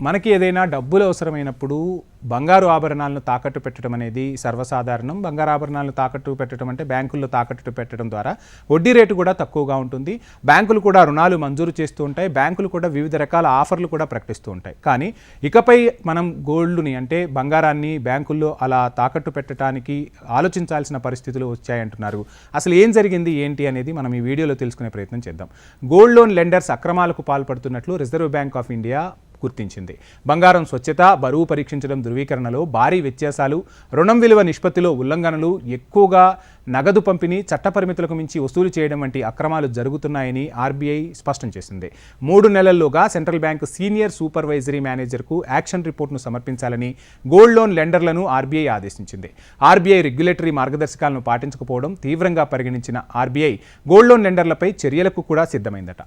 మనకి ఏదైనా డబ్బులు అవసరమైనప్పుడు బంగారు ఆభరణాలను తాకట్టు పెట్టడం అనేది సర్వసాధారణం. బంగారు ఆభరణాలను తాకట్టు పెట్టడం అంటే బ్యాంకుల్లో తాకట్టు పెట్టడం ద్వారా వడ్డీ రేటు కూడా తక్కువగా ఉంటుంది. బ్యాంకులు కూడా రుణాలు మంజూరు చేస్తూ ఉంటాయి. బ్యాంకులు కూడా వివిధ రకాల ఆఫర్లు కూడా ప్రకటిస్తూ ఉంటాయి. కానీ ఇకపై మనం గోల్డ్ని అంటే బంగారాన్ని బ్యాంకుల్లో అలా తాకట్టు పెట్టడానికి ఆలోచించాల్సిన పరిస్థితులు వచ్చాయంటున్నారు. అసలు ఏం జరిగింది ఏంటి అనేది మనం ఈ వీడియోలో తెలుసుకునే ప్రయత్నం చేద్దాం. గోల్డ్ లోన్ లెండర్స్ అక్రమాలకు పాల్పడుతున్నట్లు రిజర్వ్ బ్యాంక్ ఆఫ్ ఇండియా గుర్తించింది. బంగారం స్వచ్ఛత, బరువు పరీక్షించడం, ధృవీకరణలో భారీ వ్యత్యాసాలు, రుణం విలువ నిష్పత్తిలో ఉల్లంఘనలు, ఎక్కువగా నగదు పంపిణీ, చట్ట పరిమితులకు మించి వసూలు చేయడం వంటి అక్రమాలు జరుగుతున్నాయని ఆర్బీఐ స్పష్టం చేసింది. 3 నెలల్లోగా సెంట్రల్ బ్యాంక్ సీనియర్ సూపర్వైజరీ మేనేజర్కు యాక్షన్ రిపోర్ట్ను సమర్పించాలని గోల్డ్ లోన్ లెండర్లను ఆర్బీఐ ఆదేశించింది. ఆర్బీఐ రెగ్యులేటరీ మార్గదర్శకాలను పాటించకపోవడం తీవ్రంగా పరిగణించిన ఆర్బీఐ గోల్డ్ లోన్ లెండర్లపై చర్యలకు కూడా సిద్ధమైందట.